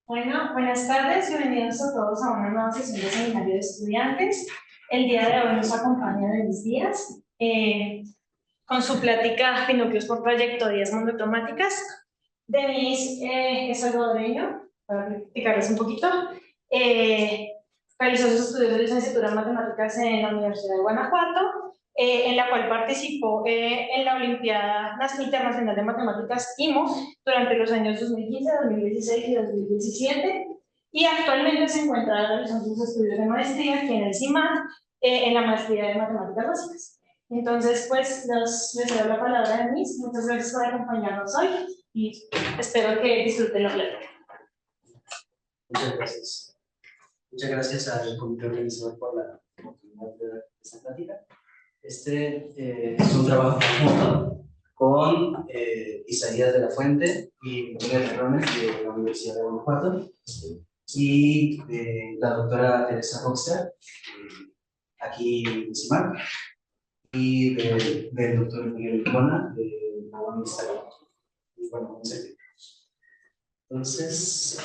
Bueno, buenas tardes, bienvenidos a todos a una nueva sesión de seminario de estudiantes. El día de hoy nos acompaña Denise Díaz con su plática Binucleos por trayectorias monocromáticas. Denise es salvadoreño, para explicarles un poquito. Realizó sus estudios de licenciatura en matemáticas en la Universidad de Guanajuato, en la cual participó en la Olimpiada Internacional de Matemáticas IMO durante los años 2015, 2016 y 2017, y actualmente se encuentra realizando sus estudios de maestría aquí en el CIMAT, en la maestría de Matemáticas Básicas. Entonces, pues, les doy la palabra a Denise. Muchas gracias por acompañarnos hoy y espero que disfruten la plática. Muchas gracias. Muchas gracias al comité organizador por la oportunidad de dar esta plática. Este es un trabajo conjunto con Isaías de la Fuente y Miguel Herrones de la Universidad de Guanajuato y la doctora Teresa Roxer, aquí en CIMAC, y del doctor Miguel Icona de la Universidad. Bueno, entonces,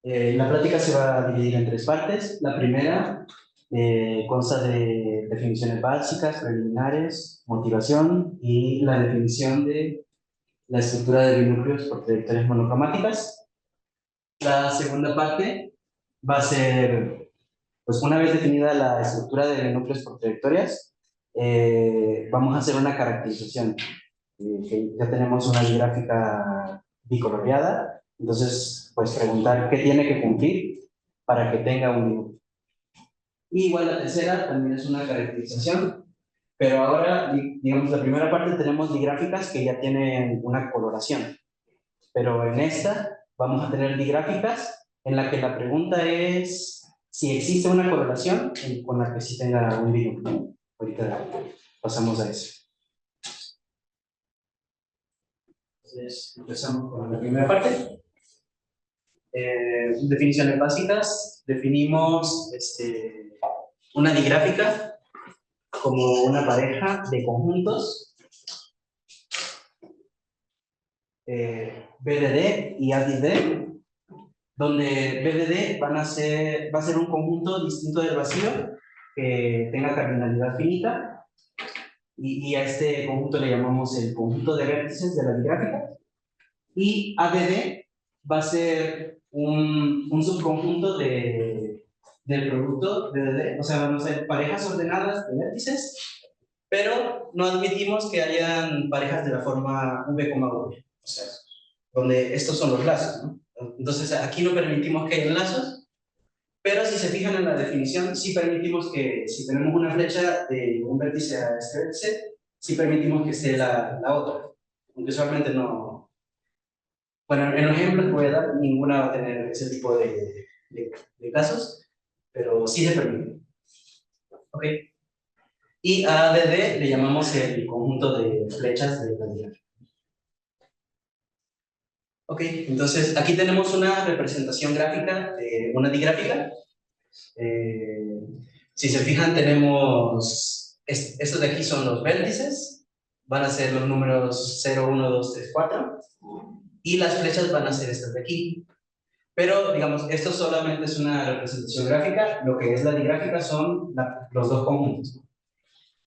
la plática se va a dividir en tres partes. La primera consta de definiciones básicas, preliminares, motivación y la definición de la estructura de binúcleos por trayectorias monocromáticas. La segunda parte va a ser, pues una vez definida la estructura de binúcleos por trayectorias, vamos a hacer una caracterización. Que ya tenemos una gráfica bicoloreada, entonces, pues preguntar qué tiene que cumplir para que tenga un binúcleo. Y igual la tercera también es una caracterización, pero ahora, digamos, la primera parte tenemos digráficas que ya tienen una coloración, pero en esta vamos a tener digráficas en la que la pregunta es si existe una coloración con la que sí tenga un binúcleo. Ahorita pasamos a eso. Entonces, empezamos con la primera parte. Definiciones básicas. Definimos una digráfica como una pareja de conjuntos BDD y ADD, donde BDD va a ser un conjunto distinto del vacío que tenga cardinalidad finita, y a este conjunto le llamamos el conjunto de vértices de la digráfica, y ADD va a ser un subconjunto del producto BDD, o sea, van a ser parejas ordenadas de vértices, pero no admitimos que hayan parejas de la forma V, V, o sea, donde estos son los lazos, ¿no? Entonces aquí no permitimos que haya lazos, pero si se fijan en la definición, sí permitimos que, si tenemos una flecha de un vértice a este vértice, sí permitimos que esté la otra, aunque usualmente no. Bueno, en los ejemplos que voy a dar, ninguna va a tener ese tipo de casos, pero sí se permite. ¿Ok? Y a ADD le llamamos el conjunto de flechas de la diagrama. Ok, entonces aquí tenemos una representación gráfica de una digráfica. Si se fijan, tenemos, estos de aquí son los vértices, van a ser los números 0, 1, 2, 3, 4, y las flechas van a ser estas de aquí. Pero, digamos, esto solamente es una representación gráfica, lo que es la digráfica son los dos conjuntos.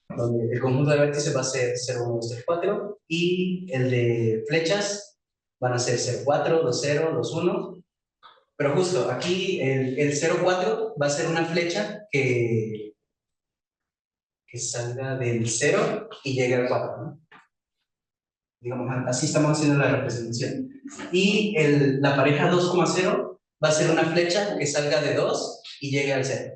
Donde el conjunto de vértices va a ser 0, 1, 2, 3, 4, y el de flechas van a ser 0, 4, 2, 0, 2, 1. Pero justo aquí el 0, 4 va a ser una flecha que salga del 0 y llegue al 4, ¿no? Digamos, así estamos haciendo la representación. Y la pareja 2,0 va a ser una flecha que salga de 2 y llegue al 0.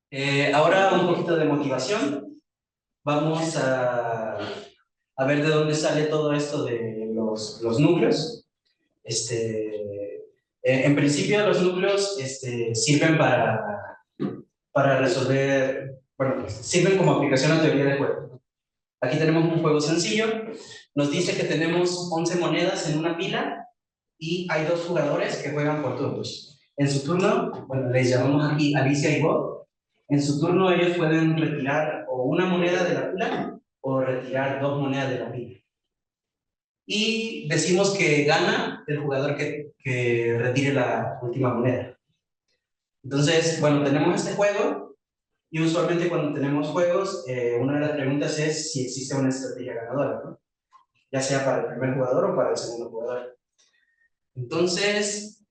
Okay. Ahora un poquito de motivación. Vamos a ver de dónde sale todo esto de los núcleos. En principio los núcleos sirven para resolver, bueno, sirven como aplicación a teoría de juego. Aquí tenemos un juego sencillo, nos dice que tenemos 11 monedas en una pila y hay dos jugadores que juegan por turnos. En su turno, bueno, les llamamos aquí Alicia y Bob, en su turno ellos pueden retirar o una moneda de la pila o retirar 2 monedas de la pila. Y decimos que gana el jugador que retire la última moneda. Entonces, bueno, tenemos este juego y usualmente cuando tenemos juegos, una de las preguntas es si existe una estrategia ganadora, ¿no? Ya sea para el primer jugador o para el segundo jugador. Entonces,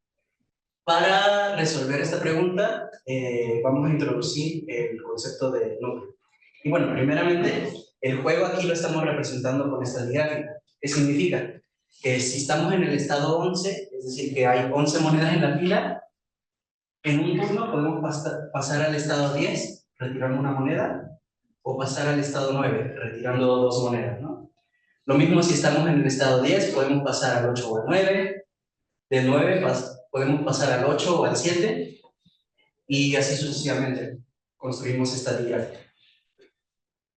para resolver esta pregunta, vamos a introducir el concepto de núcleo. Y bueno, primeramente, el juego aquí lo estamos representando con esta gráfica. ¿Qué significa? Que si estamos en el estado 11, es decir, que hay 11 monedas en la pila, en un turno podemos pasar al estado 10, retirando una moneda, o pasar al estado 9, retirando 2 monedas, ¿no? Lo mismo si estamos en el estado 10, podemos pasar al 8 o al 9, del 9 podemos pasar al 8 o al 7, y así sucesivamente construimos esta gráfica.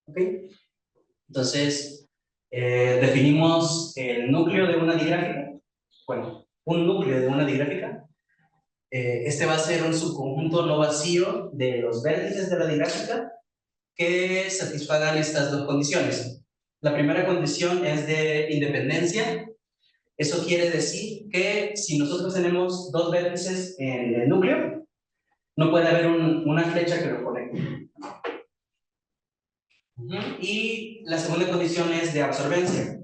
¿Ok? Entonces, definimos el núcleo de una digráfica. Bueno, un núcleo de una digráfica. Este va a ser un subconjunto no vacío de los vértices de la digráfica que satisfagan estas dos condiciones. La primera condición es de independencia. Eso quiere decir que si nosotros tenemos 2 vértices en el núcleo, no puede haber una flecha que lo conecte. Y la segunda condición es de absorbencia.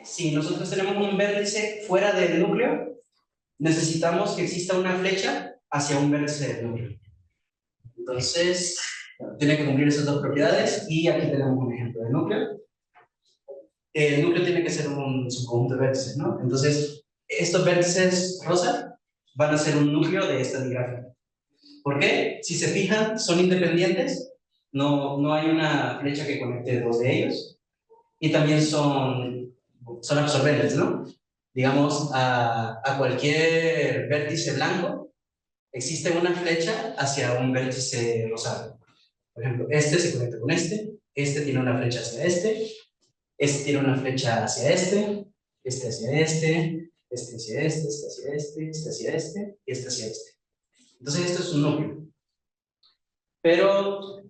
Si nosotros tenemos un vértice fuera del núcleo, necesitamos que exista una flecha hacia un vértice del núcleo. Entonces, tiene que cumplir esas dos propiedades y aquí tenemos un ejemplo de núcleo. El núcleo tiene que ser un subconjunto de vértices, ¿no? Entonces, estos vértices rosa van a ser un núcleo de esta digráfica. ¿Por qué? Si se fijan, son independientes, no hay una flecha que conecte 2 de ellos, y también son absorbentes, ¿no? Digamos, a cualquier vértice blanco existe una flecha hacia un vértice rosado. Por ejemplo, este se conecta con este tiene una flecha hacia este tiene una flecha hacia este hacia este hacia este hacia este hacia este y este hacia este. Entonces esto es un núcleo. Pero,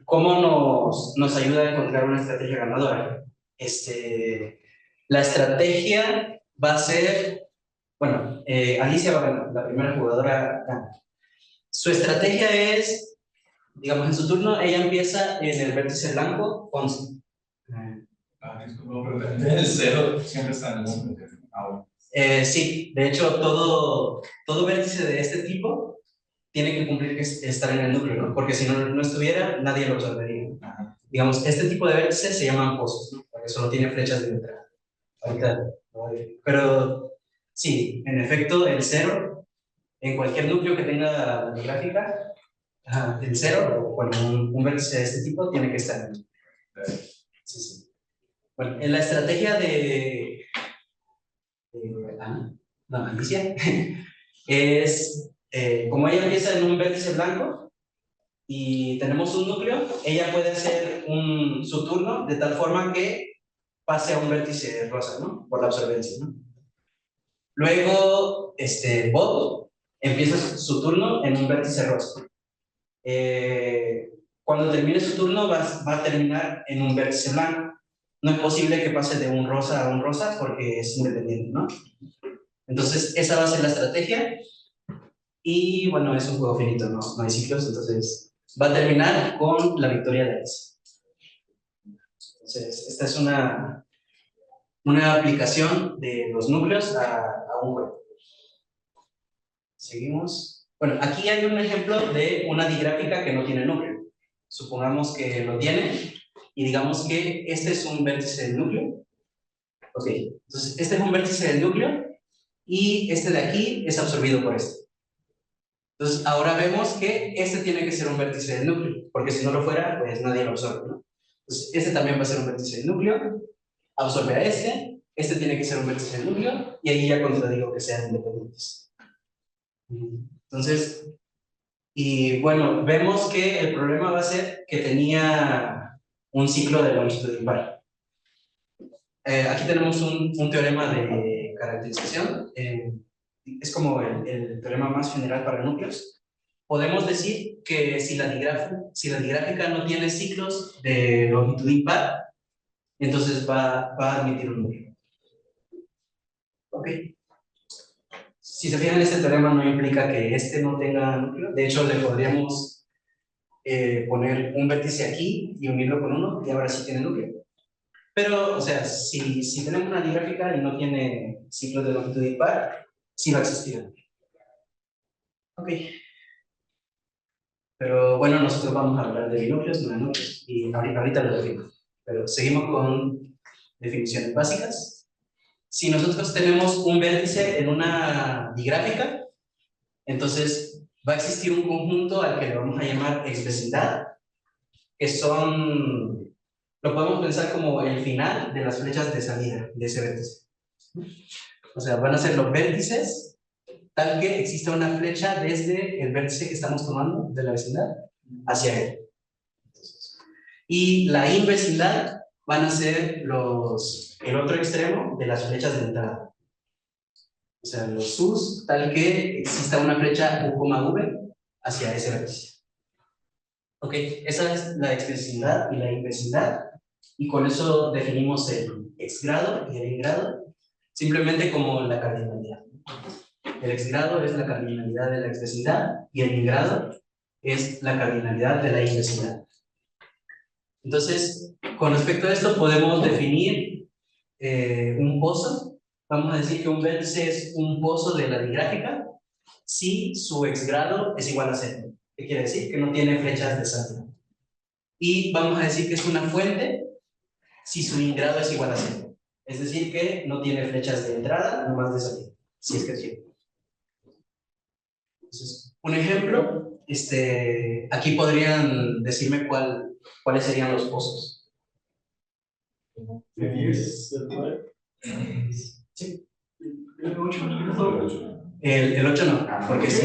¿cómo nos ayuda a encontrar una estrategia ganadora? La estrategia va a ser, bueno, Alicia va a ganar, la primera jugadora gana. Su estrategia es, digamos, en su turno, ella empieza en el vértice blanco 11. Disculpa, pero el 0 siempre está en el 1. Sí, de hecho, todo vértice de este tipo tiene que cumplir que estar en el núcleo, ¿no? Porque si no estuviera, nadie lo absorbería. Digamos, este tipo de vértices se llaman pozos, ¿no? Porque solo tiene flechas de entrada. Ahorita, pero sí, en efecto, el 0, en cualquier núcleo que tenga la gráfica, el 0, bueno, un vértice de este tipo tiene que estar en el núcleo. Sí, sí. Bueno, en la estrategia de Alicia, es, como ella empieza en un vértice blanco y tenemos un núcleo, ella puede hacer su turno de tal forma que pase a un vértice rosa, ¿no? Por la absorbencia, ¿no? Luego, Bob empieza su turno en un vértice rosa. Cuando termine su turno va a terminar en un vértice blanco. No es posible que pase de un rosa a un rosa porque es independiente, ¿no? Entonces, esa va a ser la estrategia. Y bueno, es un juego finito, no hay ciclos, entonces va a terminar con la victoria de Alice. Entonces, esta es una aplicación de los núcleos a un juego. Seguimos. Bueno, aquí hay un ejemplo de una digráfica que no tiene núcleo. Supongamos que lo tiene y digamos que este es un vértice del núcleo. Ok, entonces este es un vértice del núcleo y este de aquí es absorbido por este. Entonces ahora vemos que este tiene que ser un vértice del núcleo, porque si no lo fuera, pues nadie lo absorbe, ¿no? Entonces este también va a ser un vértice del núcleo, absorbe a este tiene que ser un vértice del núcleo y ahí ya contradigo que sean independientes. Entonces, y bueno, vemos que el problema va a ser que tenía un ciclo de longitud impar. Aquí tenemos un teorema de caracterización. Es como el teorema más general para núcleos. podemos decir que si la digráfica no tiene ciclos de longitud impar, entonces va a admitir un núcleo. Ok. Si se fijan, este teorema no implica que este no tenga núcleo. De hecho, le podríamos poner un vértice aquí y unirlo con uno, y ahora sí tiene núcleo. Pero, o sea, si tenemos una digráfica y no tiene ciclos de longitud impar, sí va a existir. Ok. Pero bueno, nosotros vamos a hablar de binúcleos, no de núcleos, y ahorita lo defino. Pero seguimos con definiciones básicas. Si nosotros tenemos un vértice en una digráfica, entonces va a existir un conjunto al que le vamos a llamar exvecindad, que son, lo podemos pensar como el final de las flechas de salida de ese vértice. O sea, van a ser los vértices tal que exista una flecha desde el vértice que estamos tomando de la vecindad hacia él. Y la invecindad van a ser el otro extremo de las flechas de entrada. O sea, los sus, tal que exista una flecha U, V hacia ese vértice. Ok, esa es la exvecindad y la invecindad. Y con eso definimos el exgrado y el ingrado, simplemente como la cardinalidad. El exgrado es la cardinalidad de la exvecindad y el ingrado es la cardinalidad de la invecindad. Entonces, con respecto a esto podemos definir un pozo. Vamos a decir que un vértice es un pozo de la digráfica si su exgrado es igual a 0. ¿Qué quiere decir? Que no tiene flechas de salida. Y vamos a decir que es una fuente si su ingrado es igual a 0. Es decir, que no tiene flechas de entrada, nomás de salida, si es que tiene. Entonces, un ejemplo, aquí podrían decirme cuáles serían los pozos. ¿De 10? Sí. ¿El 8? El 8 no, porque sí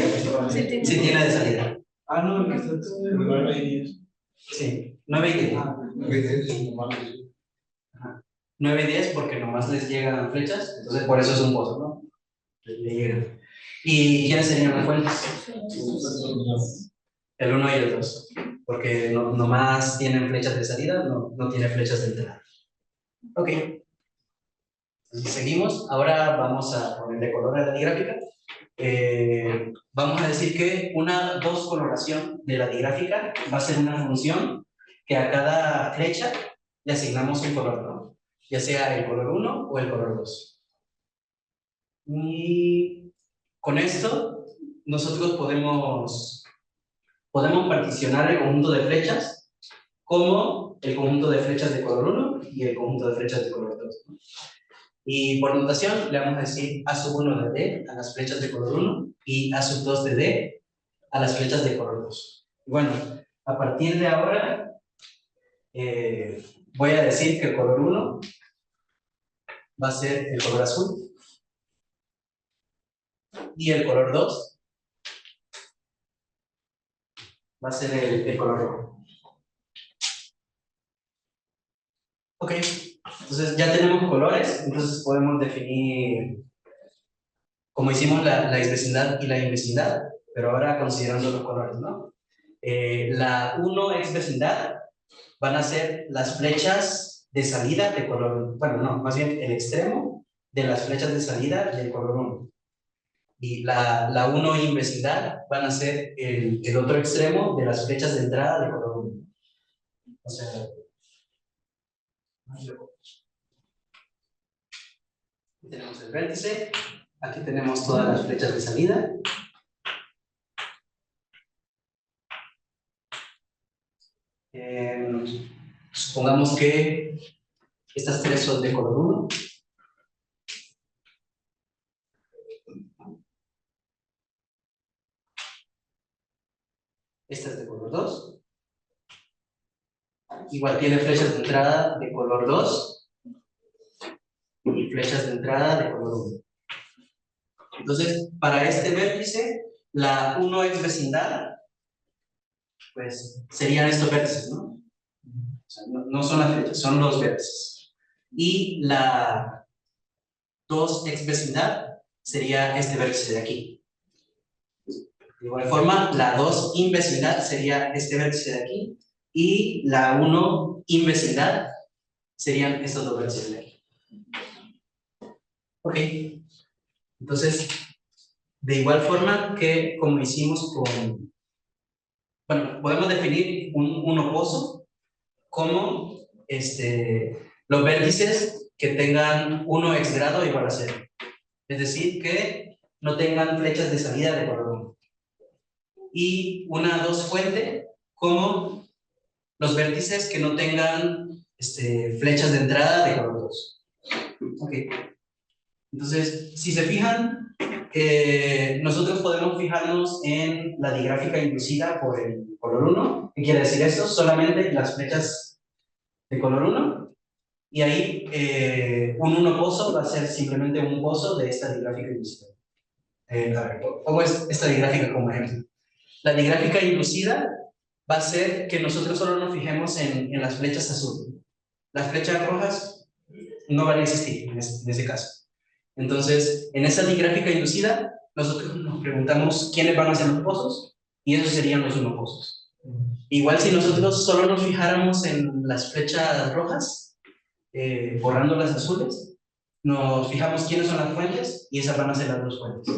tiene de salida. Ah, no, el que está en 9 y 10. Sí, 9 y 10. 9 y 10, normal. 9 y 10 porque nomás les llegan flechas, entonces por eso es un pozo, ¿no? Le llegan. ¿Y quiénes serían las fuentes? El 1 y el 2, porque nomás tienen flechas de salida, no tiene flechas de entrada. Ok. Entonces seguimos. Ahora vamos a ponerle color a la digráfica. Vamos a decir que una coloración de la digráfica va a ser una función que a cada flecha le asignamos un color, ¿no? Ya sea el color 1 o el color 2. Y con esto nosotros podemos particionar el conjunto de flechas como el conjunto de flechas de color 1 y el conjunto de flechas de color 2. Y por notación le vamos a decir A sub 1 de D a las flechas de color 1 y A sub 2 de D a las flechas de color 2. Bueno, a partir de ahora voy a decir que el color 1 va a ser el color azul y el color 2 va a ser el color rojo. Ok, entonces ya tenemos colores, entonces podemos definir, como hicimos la exvecindad y la invecindad, pero ahora considerando los colores, ¿no? La 1 exvecindad van a ser las flechas de salida de color, bueno, no, más bien el extremo de las flechas de salida del color 1. Y la 1 invecindad van a ser el otro extremo de las flechas de entrada de color 1. O sea, aquí tenemos el vértice, aquí tenemos todas las flechas de salida. Supongamos que estas tres son de color 1. Esta es de color 2. Igual tiene flechas de entrada de color 2 y flechas de entrada de color 1. Entonces, para este vértice, la 1 exvecindad, pues serían estos vértices, ¿no? O sea, no son las flechas, son los vértices. Y la 2 exvecindad sería este vértice de aquí. De igual forma, la 2 invecindad sería este vértice de aquí, y la 1 invecindad serían estos dos vértices de aquí. Ok, entonces, de igual forma que como hicimos con, bueno, podemos definir un oposo como los vértices que tengan 1 ex grado igual a 0. Es decir, que no tengan flechas de salida de color 1. Y una 2 fuente como los vértices que no tengan flechas de entrada de color 2. Ok. Entonces, si se fijan, nosotros podemos fijarnos en la digráfica inducida por el color 1. ¿Qué quiere decir esto? Solamente las flechas de color 1. Y ahí un 1 pozo va a ser simplemente un pozo de esta digráfica inducida. A ver, pongo esta digráfica como ejemplo. La digráfica inducida va a ser que nosotros solo nos fijemos en las flechas azules. Las flechas rojas no van a existir en ese caso. Entonces, en esa digráfica inducida, nosotros nos preguntamos quiénes van a ser los pozos, y esos serían los 1 pozos. Igual si nosotros solo nos fijáramos en las flechas rojas, borrando las azules, nos fijamos quiénes son las fuentes, y esas van a ser las 2 fuentes.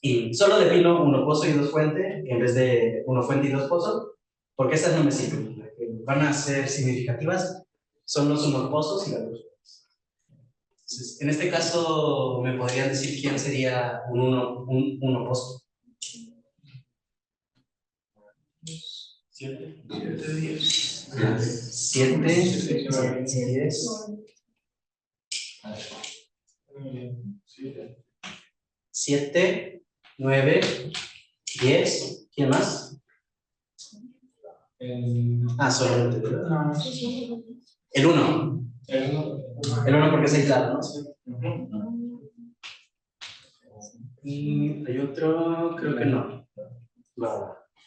Y solo defino 1 pozo y 2 fuentes, en vez de 1 fuente y 2 pozos, porque estas no me sirven. Las que van a ser significativas son los 1 pozos y las 2 fuentes. Entonces, en este caso, ¿me podrían decir quién sería un 1 pozo? 7, 10. 7, 10. 7, 9, 10. ¿Quién más? Solamente. El 1. El 1 porque es aislado, ¿no? Y hay otro, creo que no.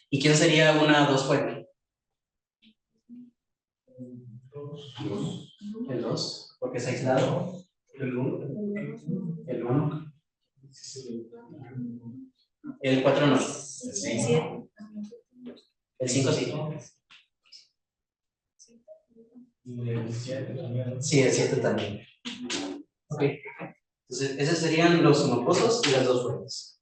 ¿Y quién sería una 2 fuente? El 2, porque es aislado. El 1. El 1. El 4 no. El 5 sí. Sí, el 7 también. Ok. Entonces, esos serían los monopozos y las 2 fuentes.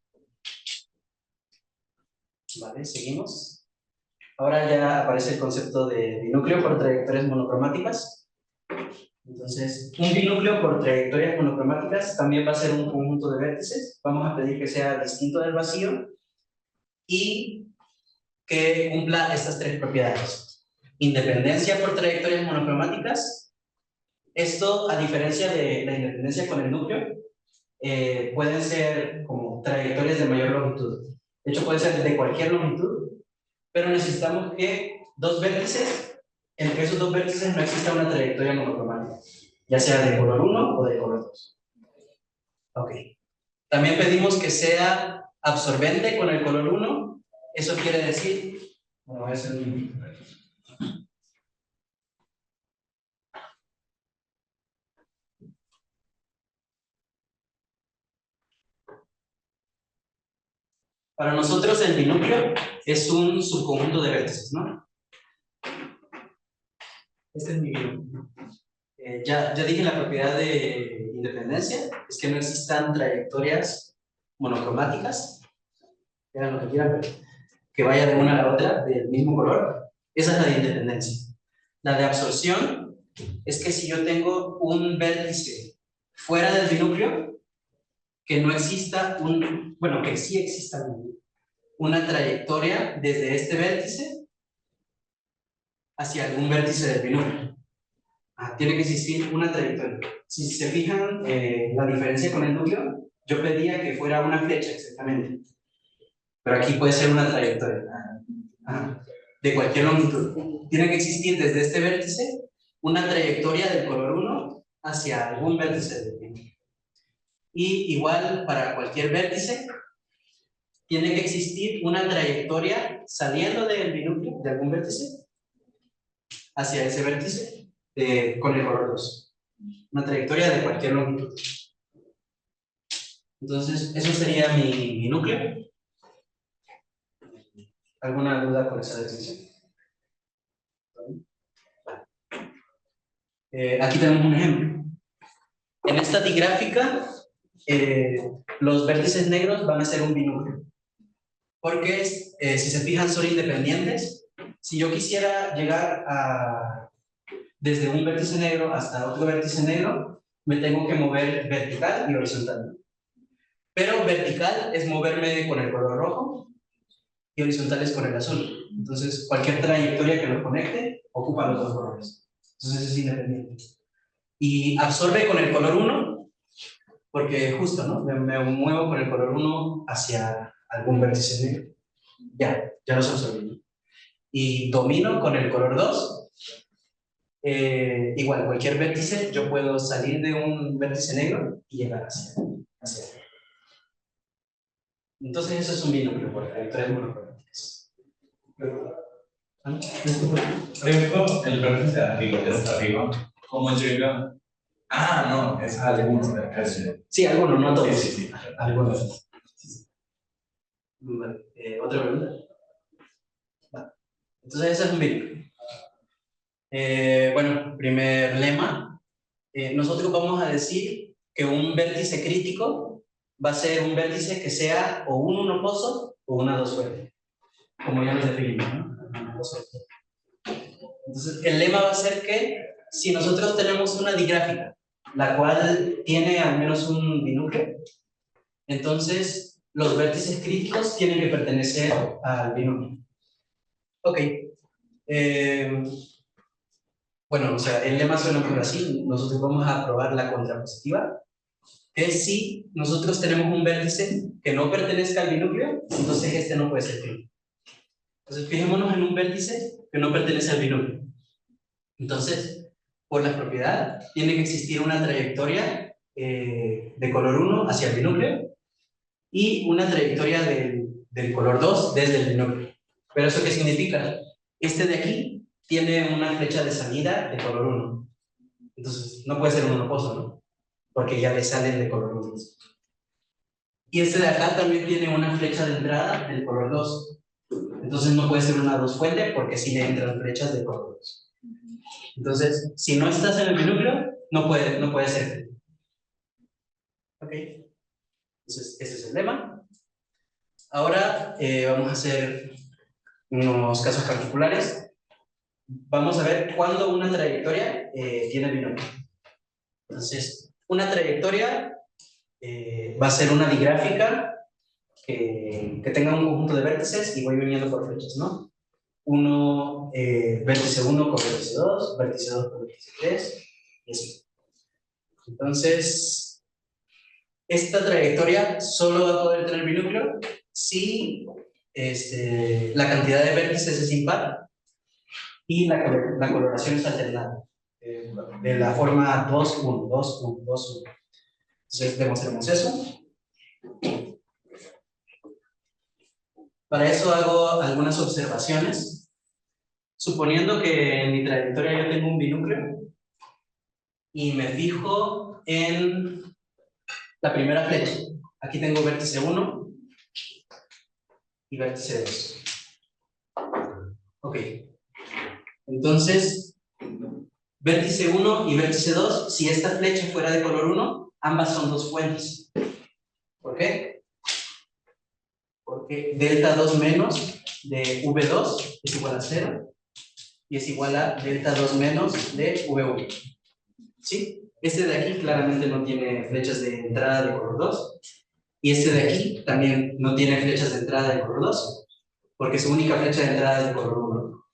Vale, seguimos. Ahora ya aparece el concepto de binúcleo por trayectorias monocromáticas. Entonces, un binúcleo por trayectorias monocromáticas también va a ser un conjunto de vértices. Vamos a pedir que sea distinto del vacío y que cumpla estas 3 propiedades. Independencia por trayectorias monocromáticas. Esto, a diferencia de la independencia con el núcleo, pueden ser como trayectorias de mayor longitud. De hecho, puede ser de cualquier longitud, pero necesitamos que 2 vértices, entre esos 2 vértices no exista una trayectoria monocromática, ya sea de color 1 o de color 2. Ok. También pedimos que sea absorbente con el color 1. Eso quiere decir, bueno, es el... Para nosotros el binúcleo es un subconjunto de vértices, ¿no? Este es mi binúcleo. Ya dije la propiedad de independencia, es que no existan trayectorias monocromáticas, vean lo que quieran, pero que vaya de una a la otra del mismo color. Esa es la de independencia. La de absorción es que si yo tengo un vértice fuera del binúcleo, que no exista bueno, que sí exista una trayectoria desde este vértice hacia algún vértice del binúcleo. Tiene que existir una trayectoria. Si se fijan, la diferencia con el núcleo, yo pedía que fuera una flecha exactamente, pero aquí puede ser una trayectoria de cualquier longitud. Tiene que existir desde este vértice una trayectoria del color 1 hacia algún vértice del binúcleo. Y igual para cualquier vértice, tiene que existir una trayectoria saliendo del binúcleo, de algún vértice, hacia ese vértice con el color 2. Una trayectoria de cualquier longitud. Entonces, eso sería mi núcleo. ¿Alguna duda con esa definición? Aquí tenemos un ejemplo. En esta digráfica, los vértices negros van a ser un binúcleo. Porque si se fijan son independientes. Si yo quisiera llegar desde un vértice negro hasta otro vértice negro, me tengo que mover vertical y horizontal. Pero vertical es moverme con el color rojo y horizontal es con el azul. Entonces, cualquier trayectoria que los conecte ocupa los dos colores. Entonces es independiente. Y absorbe con el color 1, porque justo, ¿no? Me muevo con el color 1 hacia algún vértice negro. Ya los absorbí. Y domino con el color 2. Igual, cualquier vértice, yo puedo salir de un vértice negro y llegar hacia él. Entonces eso es un binúcleo por trayectorias monocromáticas. Por ejemplo, el vértice de arriba, está arriba, ¿cómo llega? Ah, no, es alguno de acá. Sí, alguno, no todos. Sí. Algunos. ¿Otra pregunta? Entonces ese es un binúcleo. Bueno, primer lema. Nosotros vamos a decir que un vértice crítico va a ser un vértice que sea o un unoposo o una dos fuente, como ya nos definimos, ¿no? Entonces, el lema va a ser que si nosotros tenemos una digráfica, la cual tiene al menos un binúcleo, entonces los vértices críticos tienen que pertenecer al binúcleo. Ok. Bueno, o sea, el lema suena mejor así. Nosotros vamos a probar la contrapositiva, que es si nosotros tenemos un vértice que no pertenezca al binúcleo, entonces este no puede ser crítico. Entonces, fijémonos en un vértice que no pertenece al binúcleo. Entonces, por la propiedad, tiene que existir una trayectoria de color 1 hacia el binúcleo y una trayectoria del color 2 desde el binúcleo. ¿Pero eso qué significa? Este de aquí tiene una flecha de salida de color 1. Entonces, no puede ser un unoposo, ¿no? Porque ya le salen de color 1. Y este de acá también tiene una flecha de entrada del color 2. Entonces no puede ser una dos fuente porque sí le entran flechas de color 2. Entonces, si no estás en el binúcleo, no puede ser. ¿Ok? Entonces, ese es el lema. Ahora vamos a hacer unos casos particulares. Vamos a ver cuándo una trayectoria tiene binomio. Entonces, una trayectoria va a ser una digráfica que tenga un conjunto de vértices y voy uniendo por flechas, ¿no? Vértice 1 con vértice 2, vértice 2 con vértice 3, y así. Entonces, esta trayectoria solo va a poder tener binúcleo si la cantidad de vértices es impar y la coloración es alternada, de la forma 2, 1, 2, 1, 2, 1. Entonces, demostremos eso. Para eso hago algunas observaciones. Suponiendo que en mi trayectoria yo tengo un binúcleo y me fijo en la primera flecha. Aquí tengo vértice 1 y vértice 2. Ok. Entonces, vértice 1 y vértice 2, si esta flecha fuera de color 1, ambas son dos fuentes. ¿Por qué? Porque delta 2 menos de V2 es igual a 0 y es igual a delta 2 menos de V1. ¿Sí? Este de aquí claramente no tiene flechas de entrada de color 2 y este de aquí también no tiene flechas de entrada de color 2 porque su única flecha de entrada es de color 1.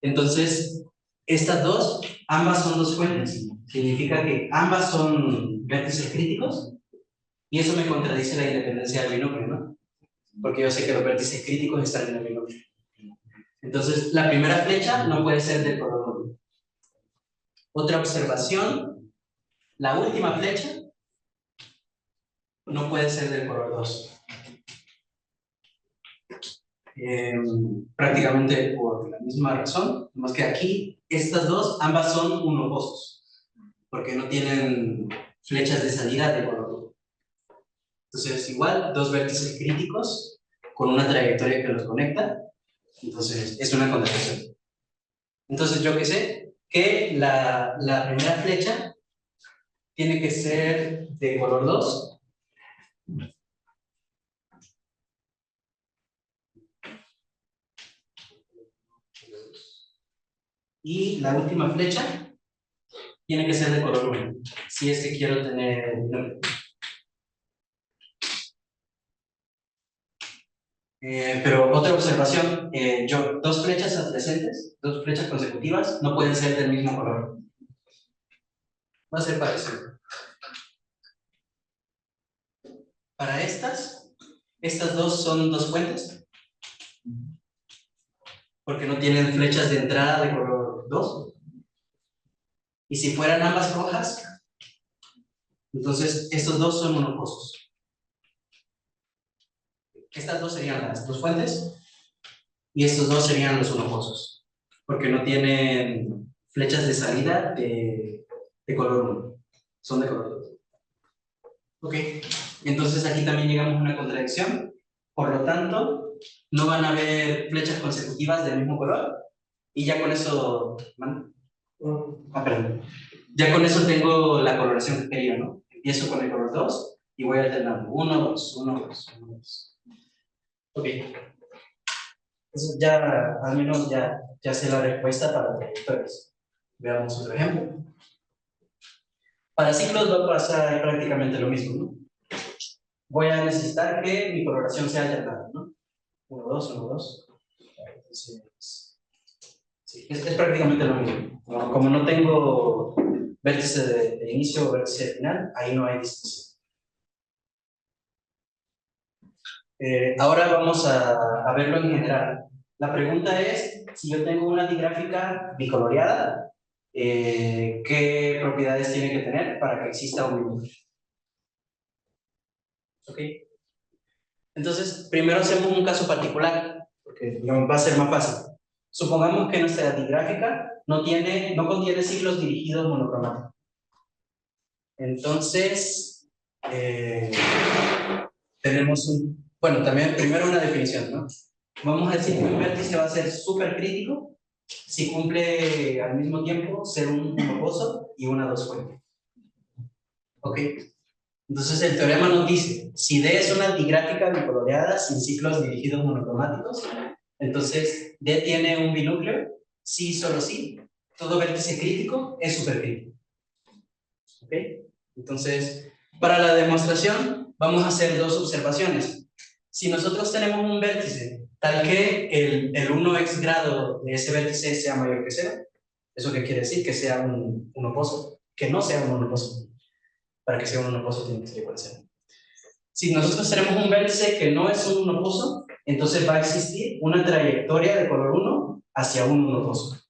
Entonces, estas dos, ambas son dos fuentes, significa que ambas son vértices críticos y eso me contradice la independencia del binúcleo, ¿no? Porque yo sé que los vértices críticos están en el binúcleo. Entonces, la primera flecha no puede ser del color 1. Otra observación, la última flecha no puede ser del color 2. Prácticamente por la misma razón, más que aquí, estas dos, ambas son unoposos, porque no tienen flechas de salida de color 1. Entonces, igual, dos vértices críticos con una trayectoria que los conecta. Entonces, es una contradicción. Entonces, yo que sé que la primera flecha tiene que ser de color 2. Y la última flecha tiene que ser de color 1, si es que quiero tener número. Pero otra observación, dos flechas adyacentes, dos flechas consecutivas, no pueden ser del mismo color. Va a ser parecido. Para estas dos son dos fuentes, porque no tienen flechas de entrada de color 2. Y si fueran ambas rojas, entonces estos dos son monoposos. Estas dos serían las dos fuentes, y estos dos serían los unoposos, porque no tienen flechas de salida de color 1, son de color 2. Ok, entonces aquí también llegamos a una contradicción, por lo tanto, no van a haber flechas consecutivas del mismo color, y ya con eso, perdón, ya con eso tengo la coloración que quería, ¿no? Empiezo con el color 2 y voy alternando 1, 2, 1, 2, 1, 2. Ok. Entonces ya, al menos ya sé la respuesta para trayectorias. Veamos otro ejemplo. Para ciclos va a pasar prácticamente lo mismo, ¿no? Voy a necesitar que mi coloración sea alternada, ¿no? 1, 2, 1, 2. Entonces, sí, es prácticamente lo mismo. Como no tengo vértice de inicio o vértice de final, ahí no hay distinción. Ahora vamos a verlo en general. La pregunta es, si yo tengo una digráfica bicoloreada, ¿qué propiedades tiene que tener para que exista un binómio? ¿Ok? Entonces, primero hacemos un caso particular, porque va a ser más fácil. Supongamos que nuestra digráfica no contiene ciclos dirigidos monocromáticos. Entonces, tenemos bueno, también primero una definición, ¿no? Vamos a decir que un vértice va a ser súper crítico si cumple al mismo tiempo ser un unoposo y una dos fuente. ¿Ok? Entonces el teorema nos dice, si D es una digráfica bicoloreada sin ciclos dirigidos monocromáticos, entonces D tiene un binúcleo, sí, solo sí, todo vértice crítico es supercrítico. ¿Ok? Entonces, para la demostración vamos a hacer dos observaciones. Si nosotros tenemos un vértice tal que el 1x grado de ese vértice sea mayor que 0, ¿eso qué quiere decir? Que sea un unoposo, que no sea un unoposo. Para que sea un unoposo tiene que ser igual a 0. Si nosotros tenemos un vértice que no es un unoposo, entonces va a existir una trayectoria de color 1 hacia un unoposo.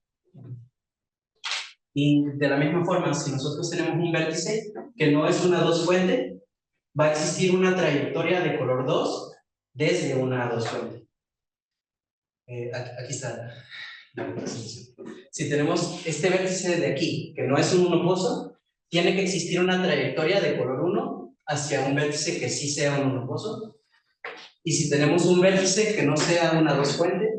Y de la misma forma, si nosotros tenemos un vértice que no es una dos fuente, va a existir una trayectoria de color 2 desde una dos fuente. Aquí está la representación. Si tenemos este vértice de aquí, que no es un unoposo, tiene que existir una trayectoria de color 1 hacia un vértice que sí sea un unoposo. Y si tenemos un vértice que no sea una dos fuente,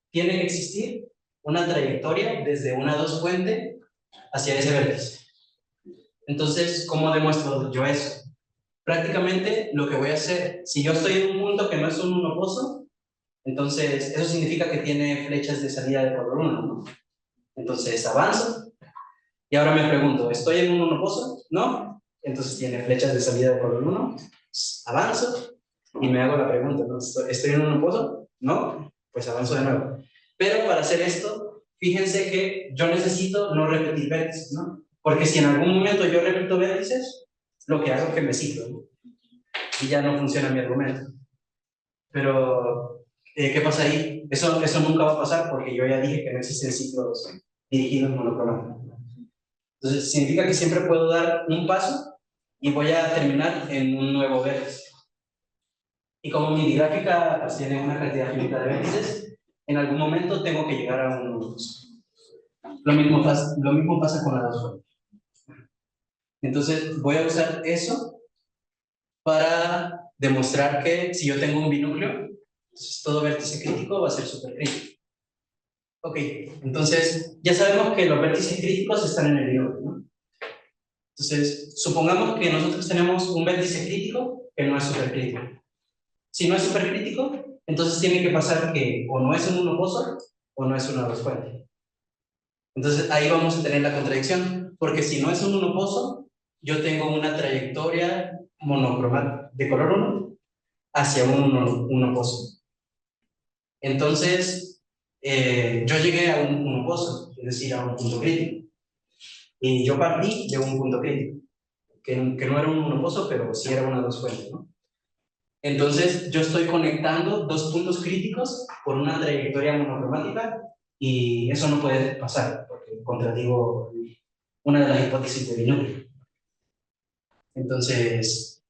tiene que existir una trayectoria desde una dos fuente hacia ese vértice. Entonces, ¿cómo demuestro yo eso? Prácticamente lo que voy a hacer, si yo estoy en un punto que no es un unoposo, entonces eso significa que tiene flechas de salida de color 1, ¿no? Entonces avanzo, y ahora me pregunto, ¿estoy en un unoposo? No, entonces tiene flechas de salida de color 1, avanzo, y me hago la pregunta, ¿no? ¿Estoy en un unoposo? No, pues avanzo de nuevo. Pero para hacer esto, fíjense que yo necesito no repetir vértices, ¿no? Porque si en algún momento yo repito vértices, lo que hago es que me ciclo, ¿no? Y ya no funciona mi argumento. Pero, ¿qué pasa ahí? Eso nunca va a pasar porque yo ya dije que no existen ciclos dirigidos monocromáticos. Entonces, significa que siempre puedo dar un paso y voy a terminar en un nuevo vértice. Y como mi gráfica pues, tiene una cantidad finita de vértices, en algún momento tengo que llegar a un unoposo. Lo mismo pasa con la dos fuentes. Entonces, voy a usar eso para demostrar que si yo tengo un binúcleo, Entonces, todo vértice crítico va a ser supercrítico. Ok, entonces ya sabemos que los vértices críticos están en el binomio, ¿no? Entonces, supongamos que nosotros tenemos un vértice crítico que no es supercrítico. Si no es supercrítico, entonces tiene que pasar que o no es un unoposo o no es una dos fuente. Entonces ahí vamos a tener la contradicción, porque si no es un unoposo, yo tengo una trayectoria monocromática de color 1 hacia un unoposo. Entonces, yo llegué a un unoposo, es decir, a un punto crítico. Y yo partí de un punto crítico, que no era un unoposo, pero sí era una dos fuentes, ¿no? Entonces, yo estoy conectando dos puntos críticos por una trayectoria monocromática y eso no puede pasar, porque contradigo una de las hipótesis de binomio. Entonces,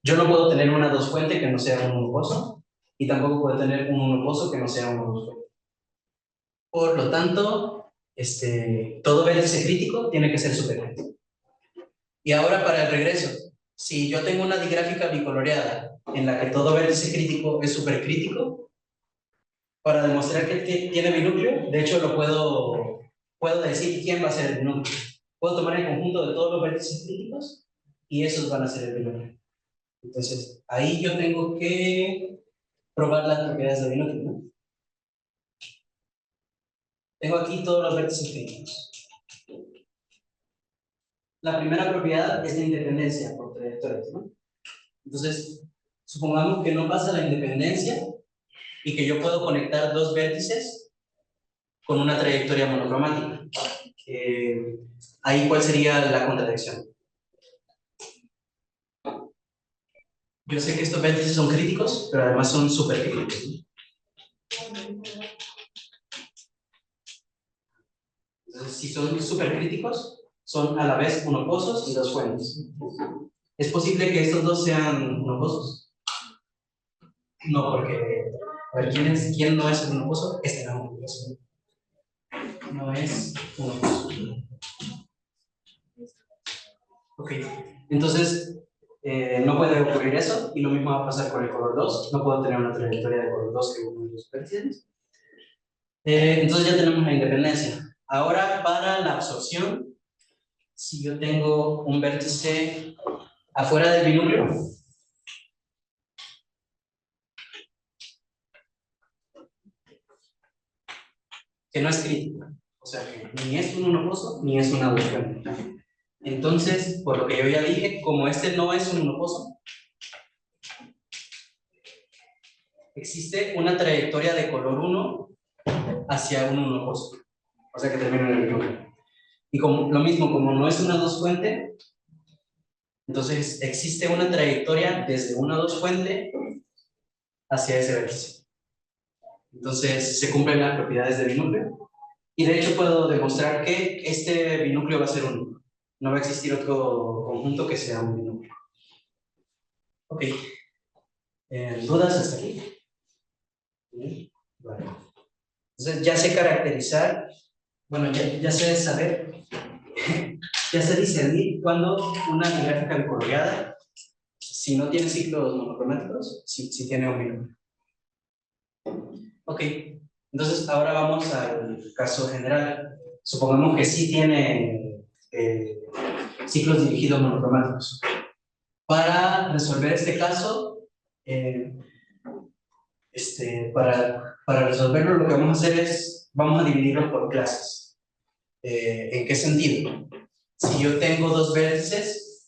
yo no puedo tener una dos fuente que no sea un unoposo y tampoco puedo tener un unoposo que no sea una dos fuente. Por lo tanto, todo vértice crítico tiene que ser supercrítico. Y ahora para el regreso, si yo tengo una digráfica bicoloreada en la que todo vértice crítico es supercrítico, para demostrar que tiene binúcleo, de hecho puedo decir quién va a ser el binúcleo. Puedo tomar el conjunto de todos los vértices críticos y esos van a ser el binúcleo. Entonces, ahí yo tengo que probar las propiedades de binúcleo, ¿no? Tengo aquí todos los vértices críticos. La primera propiedad es la independencia por trayectorias, ¿no? Entonces, supongamos que no pasa la independencia y que yo puedo conectar dos vértices con una trayectoria monocromática. Ahí, ¿cuál sería la contradicción? Yo sé que estos vértices son críticos, pero además son supercríticos, ¿no? Entonces, si son supercríticos, son a la vez unoposos y dos fuentes. ¿Es posible que estos dos sean unoposos? No, porque, a ver, ¿quién no es un unoposo? Este no es un unoposo. No es unoposo. Ok, entonces no puede ocurrir eso, y lo mismo va a pasar con el color 2. No puedo tener una trayectoria de color 2 que uno de los vértices. Entonces ya tenemos la independencia. Ahora, para la absorción, si yo tengo un vértice afuera del binúcleo, que no es crítico, o sea que ni es un unoposo ni es una dos fuente. Entonces, por lo que yo ya dije, como este no es un unoposo, existe una trayectoria de color 1 hacia un unoposo, o sea que termina en el binúcleo. Y como, lo mismo, como no es una dos fuente, entonces existe una trayectoria desde una dos fuente hacia ese vértice. Entonces se cumplen las propiedades del binúcleo. Y de hecho puedo demostrar que este binúcleo va a ser único. No va a existir otro conjunto que sea un binúcleo. Ok. ¿Dudas hasta aquí? Bien. Vale. Entonces ya sé caracterizar, bueno, ya sé saber, ya sé discernir cuando una gráfica bicoloreada, si no tiene ciclos monocromáticos, si tiene un binúcleo. Ok, entonces ahora vamos al caso general. Supongamos que sí tiene ciclos dirigidos monocromáticos. Para resolver este caso, para resolverlo lo que vamos a hacer es, vamos a dividirlo por clases. ¿En qué sentido? Si yo tengo dos vértices,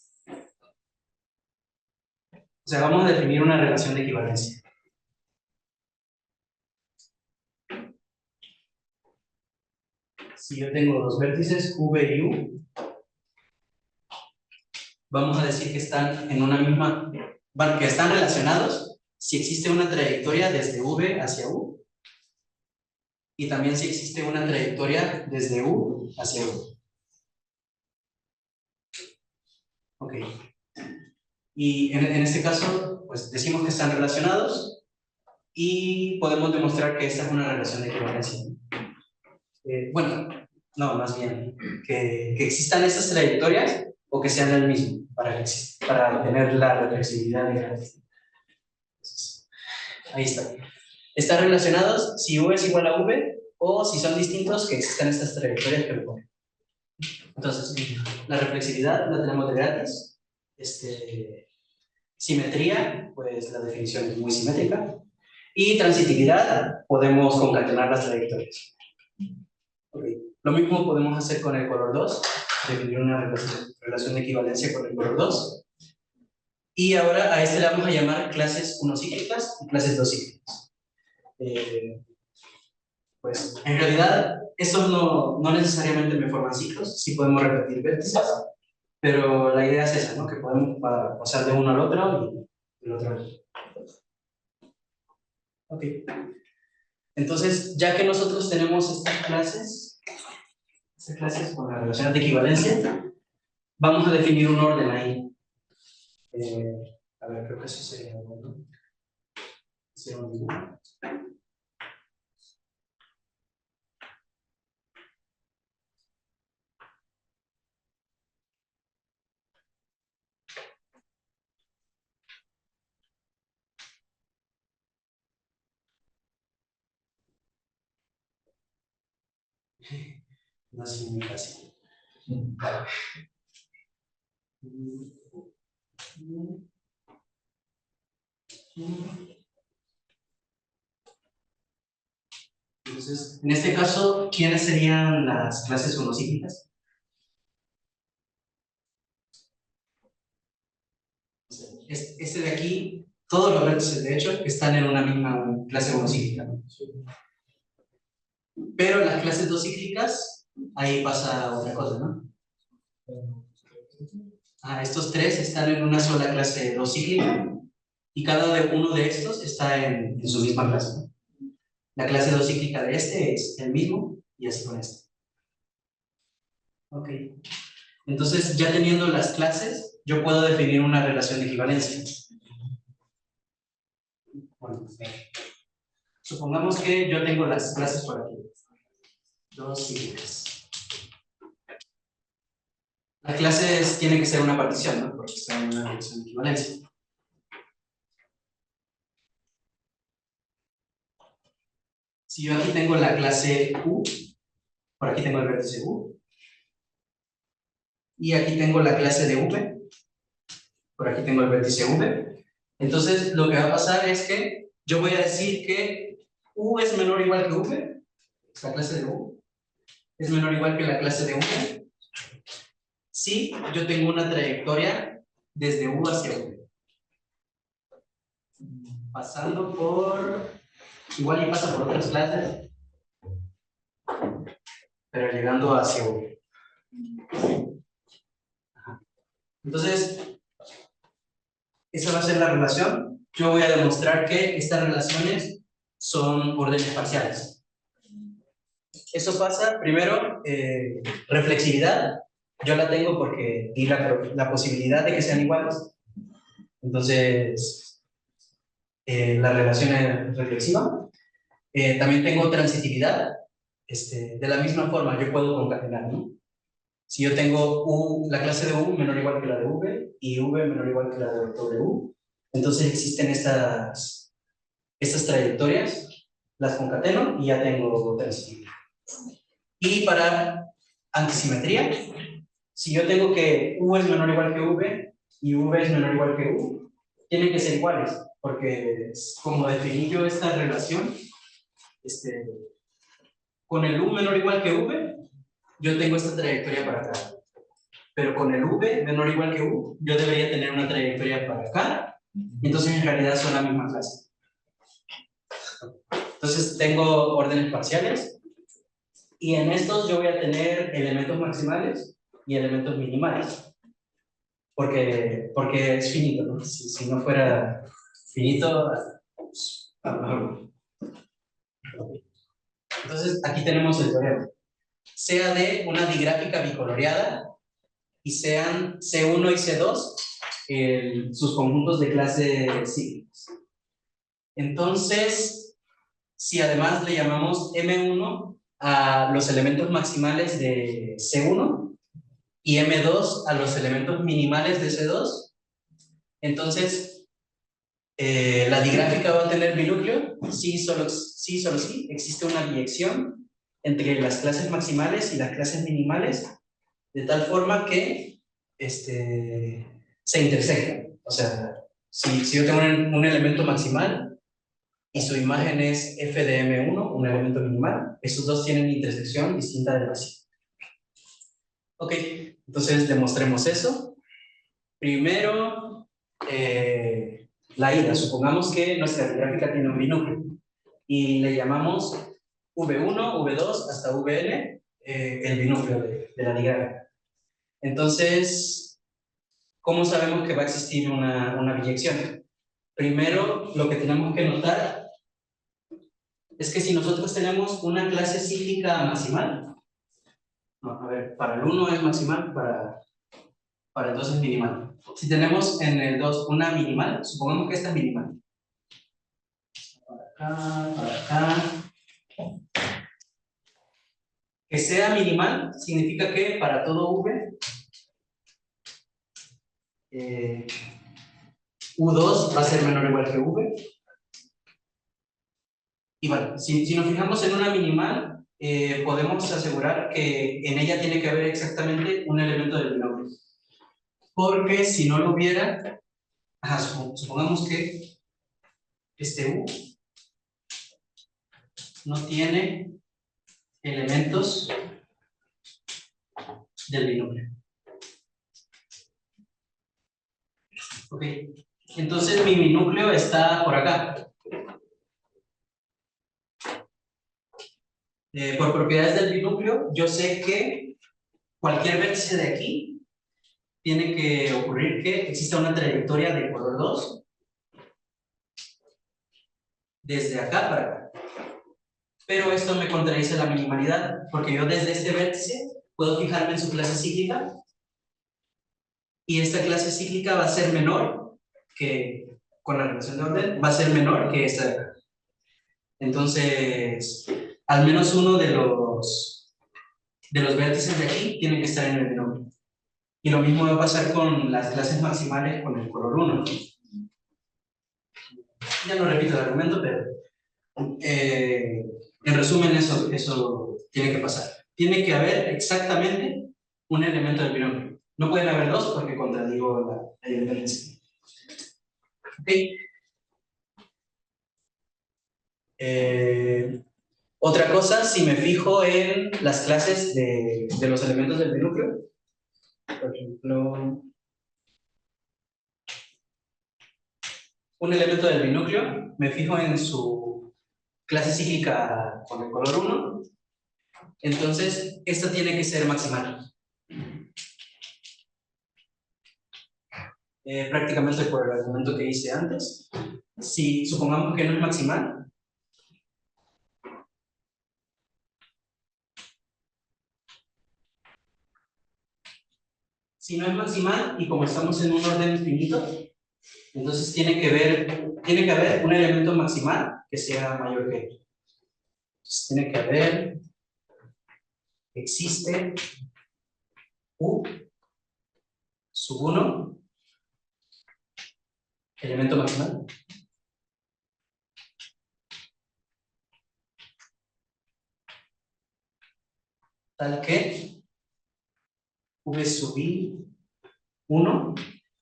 o sea, vamos a definir una relación de equivalencia. Si yo tengo dos vértices, V y U, vamos a decir que están en una misma, bueno, que están relacionados si existe una trayectoria desde V hacia U y también si existe una trayectoria desde U hacia U. Ok. Y en este caso, pues decimos que están relacionados y podemos demostrar que esta es una relación de equivalencia. Bueno, no, más bien, que existan esas trayectorias o que sean el mismo para tener la reflexividad de gratis. Ahí está. Están relacionados si U es igual a V o si son distintos que existan estas trayectorias que me ponen. Entonces, la reflexividad la tenemos de gratis. Simetría, pues la definición es muy simétrica. Y transitividad, podemos concatenar las trayectorias. Okay. Lo mismo podemos hacer con el color 2, definir una relación de equivalencia con el color 2. Y ahora a este le vamos a llamar clases 1 cíclicas y clases 2 cíclicas. Pues en realidad, estos no necesariamente me forman ciclos, sí podemos repetir vértices, pero la idea es esa, ¿no? Que podemos pasar de uno al otro y del otro al otro. Ok. Entonces, ya que nosotros tenemos estas clases con la relación de equivalencia, vamos a definir un orden ahí. A ver, creo que eso sería bueno. No es muy fácil. Entonces, en este caso, ¿quiénes serían las clases monocíclicas? Este de aquí, todos los vértices, de hecho, están en una misma clase monocíclica, ¿no? Pero las clases doscíclicas, ahí pasa otra cosa, ¿no? Estos tres están en una sola clase doscíclica y cada uno de estos está en su misma clase, ¿no? La clase doscíclica de este es el mismo y así con este. Ok. Entonces, ya teniendo las clases, yo puedo definir una relación de equivalencia. Bueno, supongamos que yo tengo las clases por aquí. Dos cíclicas. Las clases tienen que ser una partición, ¿no? Porque están en una relación de equivalencia. Si yo aquí tengo la clase U, por aquí tengo el vértice U, y aquí tengo la clase de V, por aquí tengo el vértice V, entonces lo que va a pasar es que yo voy a decir que U es menor o igual que V, la clase de U, es menor o igual que la clase de V, si yo tengo una trayectoria desde U hacia V. Pasando por, igual y pasa por otras clases, pero llegando hacia V. Entonces, esa va a ser la relación. Yo voy a demostrar que estas relaciones son órdenes parciales. Eso pasa, primero, reflexividad. Yo la tengo porque di la posibilidad de que sean iguales. Entonces, la relación es reflexiva. También tengo transitividad. De la misma forma, yo puedo concatenar, ¿no? Si yo tengo la clase de U menor o igual que la de V y V menor o igual que la de W, entonces existen estas trayectorias, las concateno y ya tengo transitividad. Y para antisimetría, si yo tengo que U es menor o igual que V y V es menor o igual que U, tienen que ser iguales, porque como definí yo esta relación, con el U menor o igual que V, yo tengo esta trayectoria para acá. Pero con el V menor o igual que U, yo debería tener una trayectoria para acá, y entonces en realidad son la misma clase. Entonces tengo órdenes parciales, y en estos yo voy a tener elementos maximales y elementos minimales. Porque es finito, ¿no? Si no fuera finito, pues, a lo mejor. Entonces aquí tenemos el teorema. Sea de una digráfica bicoloreada y sean C1 y C2 sus conjuntos de clase cíclicos. Entonces, si además le llamamos M1 a los elementos maximales de C1 y M2 a los elementos minimales de C2, entonces La digráfica va a tener binúcleo, sí, solo sí, existe una biyección entre las clases maximales y las clases minimales, de tal forma que se intersecan. O sea, si yo tengo un elemento maximal y su imagen es f de m1, un elemento minimal, esos dos tienen intersección distinta del vacío. Ok, entonces demostremos eso. Primero, la ida. Supongamos que nuestra gráfica tiene un binúcleo y le llamamos V1, V2 hasta Vn, el binúcleo de la digráfica. Entonces, ¿cómo sabemos que va a existir una biyección? Primero, lo que tenemos que notar es que si nosotros tenemos una clase cíclica maximal, no, a ver, para el 1 es maximal, para el 2 es minimal. Si tenemos en el 2 una minimal, supongamos que esta es minimal. Para acá. Que sea minimal significa que para todo V, U2 va a ser menor o igual que V. Y bueno, si nos fijamos en una minimal, podemos asegurar que en ella tiene que haber exactamente un elemento del binomio. Porque si no lo hubiera, supongamos que este U no tiene elementos del binomio. Ok, entonces mi binúcleo está por acá. Por propiedades del binúcleo, yo sé que cualquier vértice de aquí tiene que ocurrir que exista una trayectoria de color 2 desde acá para acá. Pero esto me contradice la minimalidad, porque yo desde este vértice puedo fijarme en su clase cíclica y esta clase cíclica va a ser menor que, con la relación de orden, va a ser menor que esta de acá. Entonces, al menos uno de los vértices de aquí tiene que estar en el binomio. Y lo mismo va a pasar con las clases maximales con el color 1. Ya no repito el argumento, pero en resumen eso tiene que pasar. Tiene que haber exactamente un elemento del binomio. No pueden haber dos porque contradigo la diferencia. ¿Ok? Otra cosa, si me fijo en las clases de los elementos del binúcleo, por ejemplo, un elemento del binúcleo, me fijo en su clase cíclica con el color 1, entonces esta tiene que ser maximal. Prácticamente por el argumento que hice antes. Si supongamos que no es maximal, si no es maximal y como estamos en un orden infinito, entonces tiene que haber un elemento maximal que sea mayor que él. Entonces tiene que haber, existe U sub 1, elemento maximal, tal que V sub I 1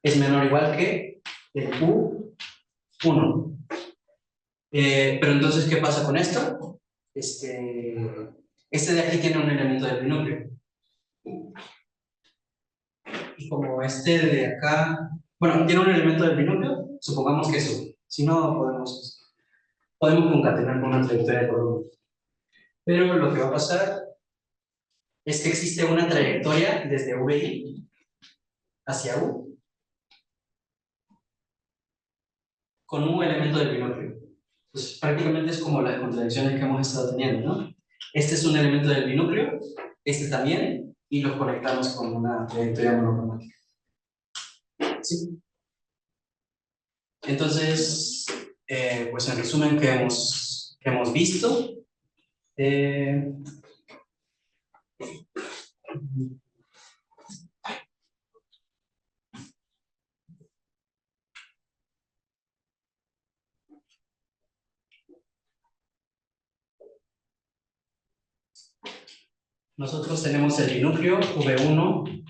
es menor o igual que el U1. Pero entonces, ¿qué pasa con esto? Este de aquí tiene un elemento del binúcleo. Y como este de acá, bueno, tiene un elemento del binúcleo, supongamos que es 1. Si no, podemos concatenar con una trayectoria de color 1. Pero lo que va a pasar es que existe una trayectoria desde VI hacia U con un elemento del binúcleo. Pues prácticamente es como las contradicciones que hemos estado teniendo, ¿no? Este es un elemento del binúcleo, este también, y los conectamos con una trayectoria monocromática. ¿Sí? Entonces, pues en resumen, ¿qué hemos visto? nosotros tenemos el binúcleo V1,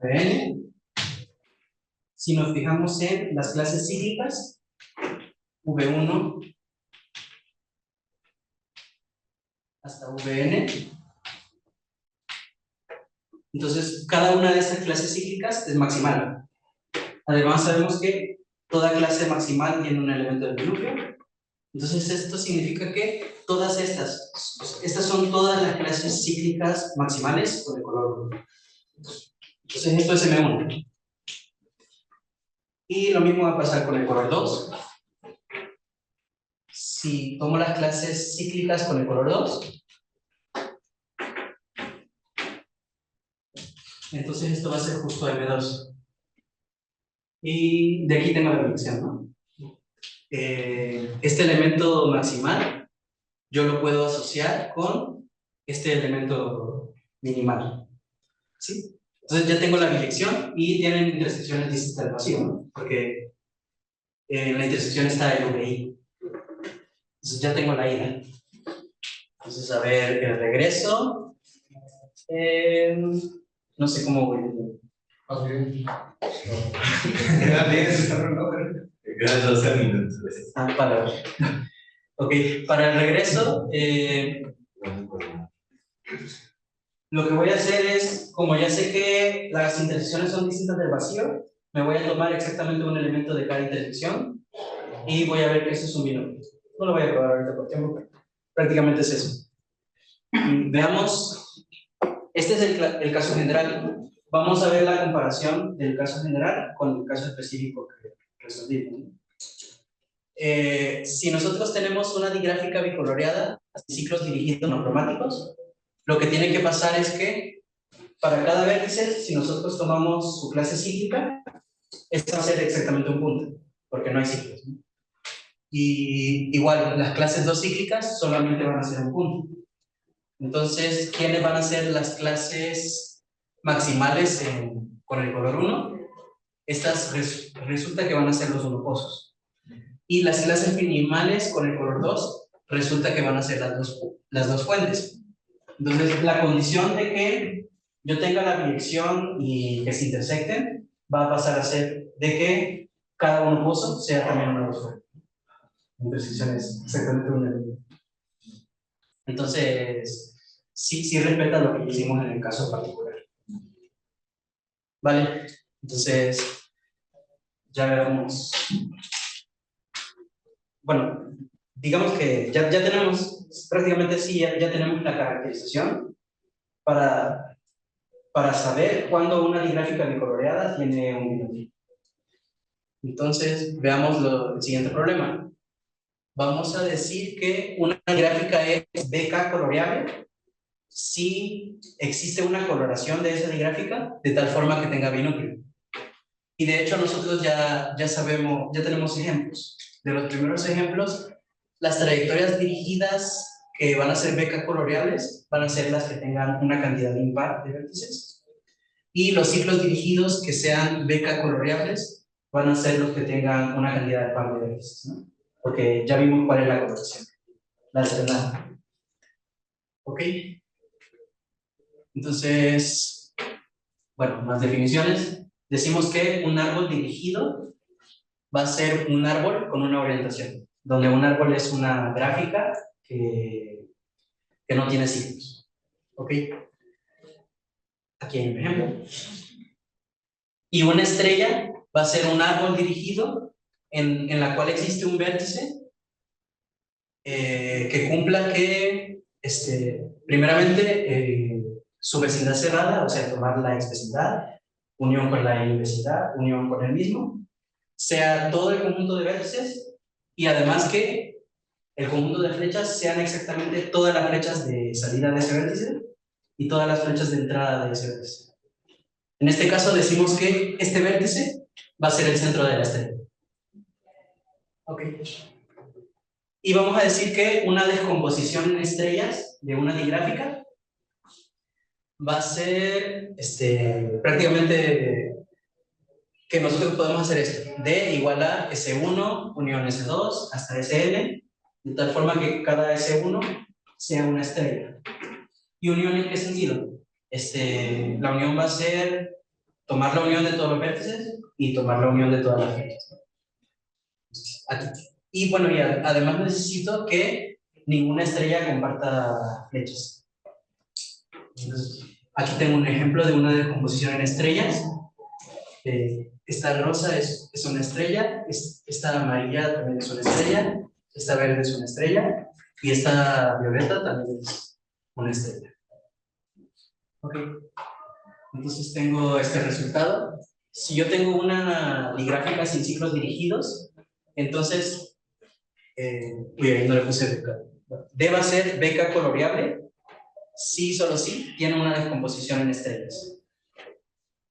Vn. Si nos fijamos en las clases cíclicas, V1 hasta Vn, entonces cada una de estas clases cíclicas es maximal. Además sabemos que toda clase maximal tiene un elemento del binúcleo. Entonces esto significa que todas estas son todas las clases cíclicas maximales con el color rojo. Entonces esto es M1. Y lo mismo va a pasar con el color 2. Si tomo las clases cíclicas con el color 2, entonces esto va a ser justo M2. Y de aquí tengo la conexión, ¿no? Este elemento maximal yo lo puedo asociar con este elemento minimal, ¿sí? Entonces ya tengo la bilección y tienen intersecciones distintas al vacío, ¿no? Porque en la intersección está el VI. Entonces ya tengo la ida. Entonces, a ver, el regreso. No sé cómo voy. Para ver. Ok, para el regreso, lo que voy a hacer es, como ya sé que las intersecciones son distintas del vacío, me voy a tomar exactamente un elemento de cada intersección y voy a ver que eso es un binomio. No lo voy a probar ahorita por tiempo, pero prácticamente es eso. Veamos, este es el caso general. Vamos a ver la comparación del caso general con el caso específico que resolvimos. Si nosotros tenemos una digráfica bicoloreada de ciclos dirigidos no cromáticos, lo que tiene que pasar es que para cada vértice, si nosotros tomamos su clase cíclica, esta va a ser exactamente un punto, porque no hay ciclos, ¿no? Y igual, las clases 2 cíclicas solamente van a ser un punto. Entonces, ¿quiénes van a ser las clases maximales con el color 1? Estas resulta que van a ser los unoposos. Y las clases minimales con el color 2 resulta que van a ser las dos fuentes. Entonces, la condición de que yo tenga la bilección y que se intersecten va a pasar a ser de que cada unoposo sea también una dos fuentes. Intersección es exactamente un elemento. Entonces, sí respeta lo que hicimos en el caso particular. Vale, entonces, ya veremos. Bueno, digamos que ya tenemos, prácticamente sí, ya tenemos la caracterización para saber cuándo una digráfica bicoloreada tiene un binomio. Entonces, veamos el siguiente problema. Vamos a decir que una digráfica es BK coloreable si existe una coloración de esa digráfica de tal forma que tenga binúcleo. Y de hecho nosotros ya sabemos, ya tenemos ejemplos. De los primeros ejemplos, las trayectorias dirigidas que van a ser BK coloreables van a ser las que tengan una cantidad impar de vértices. Y los ciclos dirigidos que sean BK coloreables van a ser los que tengan una cantidad de par de vértices, ¿no? Porque ya vimos cuál es la coloración, la alternada. ¿Ok? Entonces, bueno, más definiciones. Decimos que un árbol dirigido va a ser un árbol con una orientación, donde un árbol es una gráfica que no tiene ciclos. ¿Ok? Aquí hay un ejemplo. Y una estrella va a ser un árbol dirigido en la cual existe un vértice que cumpla que, primeramente, su vecindad cerrada, o sea, tomar la exvecindad, unión con la invecindad, unión con el mismo, sea todo el conjunto de vértices y además que el conjunto de flechas sean exactamente todas las flechas de salida de ese vértice y todas las flechas de entrada de ese vértice. En este caso decimos que este vértice va a ser el centro de la estrella. Ok. Y vamos a decir que una descomposición en estrellas de una digráfica va a ser prácticamente que nosotros podemos hacer esto. D igual a S1 unión S2 hasta Sn, de tal forma que cada S1 sea una estrella. ¿Y unión en qué sentido? La unión va a ser tomar la unión de todos los vértices y tomar la unión de todas las flechas. Aquí. Y bueno, además necesito que ninguna estrella comparta flechas. Entonces, aquí tengo un ejemplo de una descomposición en estrellas. Esta rosa es una estrella, esta amarilla también es una estrella, esta verde es una estrella y esta violeta también es una estrella. Ok, entonces tengo este resultado. Si yo tengo una digráfica sin ciclos dirigidos, entonces, uy, ahí no le puse beca. D va a ser beca coloreable, sí, solo sí, tiene una descomposición en estrellas.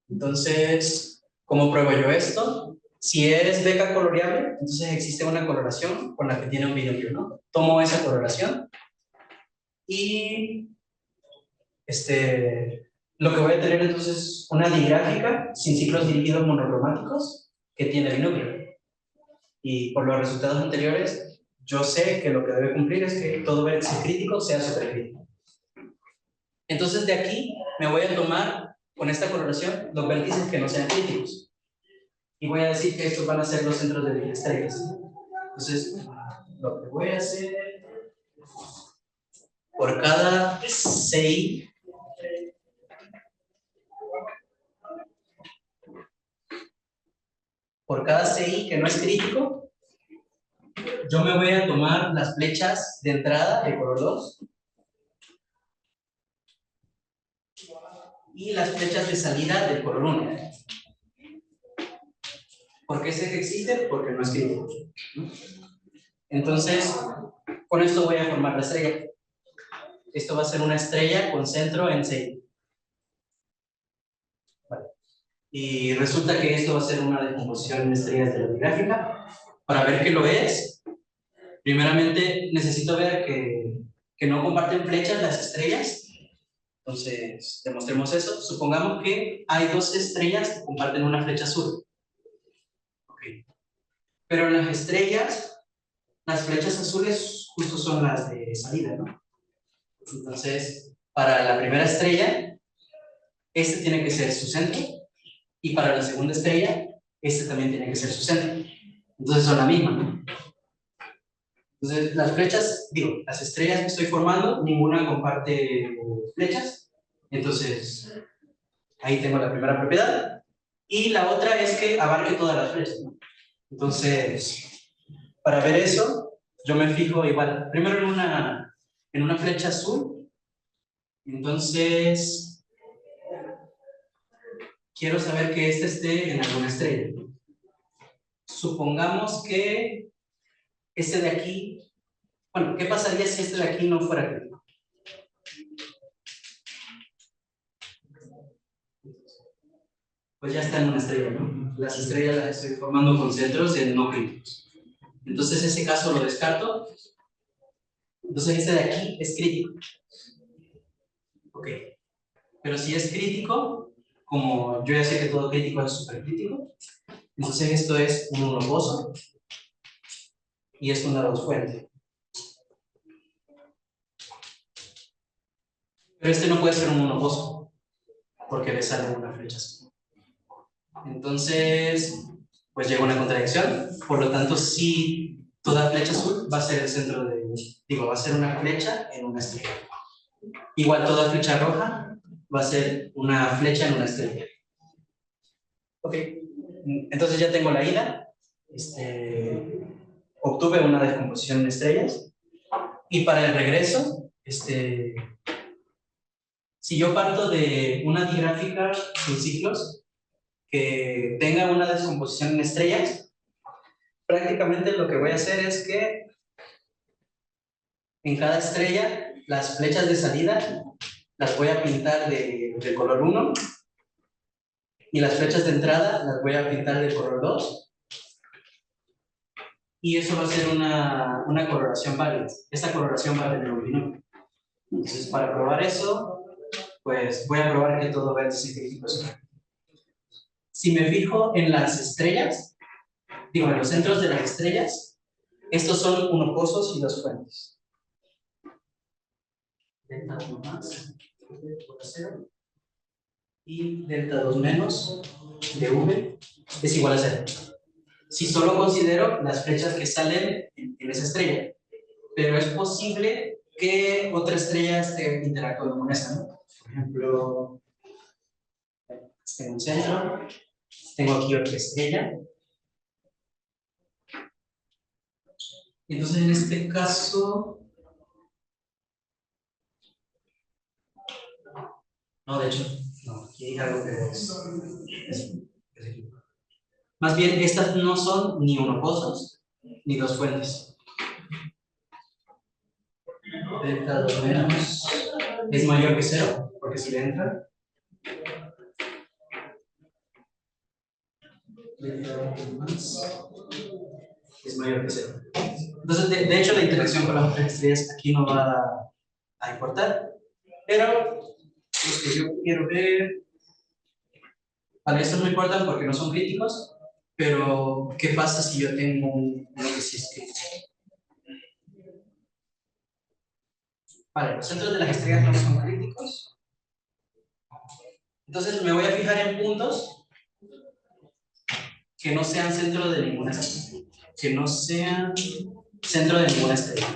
Entonces, ¿cómo pruebo yo esto? Si es beca coloreable, entonces existe una coloración con la que tiene un binomio, ¿no? Tomo esa coloración y lo que voy a tener entonces es una digráfica sin ciclos dirigidos monocromáticos que tiene binomio. Y por los resultados anteriores, yo sé que lo que debe cumplir es que todo vértice crítico sea supercrítico. Entonces de aquí me voy a tomar con esta coloración los vértices que no sean críticos. Y voy a decir que estos van a ser los centros de las estrellas. Entonces, lo que voy a hacer por cada CI, que no es crítico, yo me voy a tomar las flechas de entrada de color 2 y las flechas de salida del color 1. ¿Por qué sé que existe? Porque no es crítico. Entonces, con esto voy a formar la estrella. Esto va a ser una estrella con centro en CI. Vale. Y resulta que esto va a ser una descomposición en estrellas de la gráfica. Para ver que lo es, primeramente necesito ver que no comparten flechas las estrellas. Entonces, demostremos eso. Supongamos que hay dos estrellas que comparten una flecha azul. Okay. Pero en las estrellas, las flechas azules justo son las de salida, ¿no? Entonces, para la primera estrella, este tiene que ser su centro. Y para la segunda estrella, este también tiene que ser su centro. Entonces son la misma, ¿no? Entonces, las flechas, las estrellas que estoy formando, ninguna comparte flechas. Entonces, ahí tengo la primera propiedad. Y la otra es que abarque todas las flechas, ¿no? Entonces, para ver eso, yo me fijo igual, primero en una flecha azul. Entonces, quiero saber que este esté en alguna estrella. Supongamos que este de aquí, bueno, ¿qué pasaría si este de aquí no fuera crítico? Pues ya está en una estrella, ¿no? Las estrellas las estoy formando con centros de no críticos. Entonces ese caso lo descarto. Entonces este de aquí es crítico. Ok. Pero si es crítico, como yo ya sé que todo crítico es supercrítico, entonces esto es un uno oposo y esto una dos fuente. Pero este no puede ser un uno oposo porque le sale una flecha azul. Entonces, pues llega una contradicción. Por lo tanto, sí, toda flecha azul va a ser el centro de, va a ser una flecha en una estrella. Igual toda flecha roja va a ser una flecha en una estrella. Ok, entonces ya tengo la ida. Obtuve una descomposición en estrellas. Y para el regreso, si yo parto de una digráfica sin ciclos que tenga una descomposición en estrellas, prácticamente lo que voy a hacer es que en cada estrella las flechas de salida las voy a pintar de color 1 y las flechas de entrada las voy a pintar de color 2 y eso va a ser una coloración válida. Esta coloración va a tener un binomio. Entonces, para probar eso, pues voy a probar que todo vértice crítico es una. Si me fijo en las estrellas, en los centros de las estrellas, estos son unoposos y dos fuentes. delta 1 más por 0 y delta 2 menos de V es igual a 0. Si solo considero las flechas que salen en esa estrella, pero es posible que otra estrella esté interactuando con esa, ¿no? Por ejemplo, tengo un centro, tengo aquí otra estrella. Entonces, en este caso, no, de hecho, no, aquí hay algo que es equivocado. Más bien, estas no son ni unoposos ni dos fuentes. Delta 2 menos es mayor que 0, porque si le entra, delta 2 más es mayor que 0. Entonces, de hecho, la interacción con las otras estrellas aquí no va a importar, pero los que yo quiero ver, para estos no importan porque no son críticos, pero ¿qué pasa si yo tengo uno que sí es crítico? Vale, los centros de las estrellas no son críticos. Entonces me voy a fijar en puntos que no sean centro de ninguna estrella. Que no sean centro de ninguna estrella.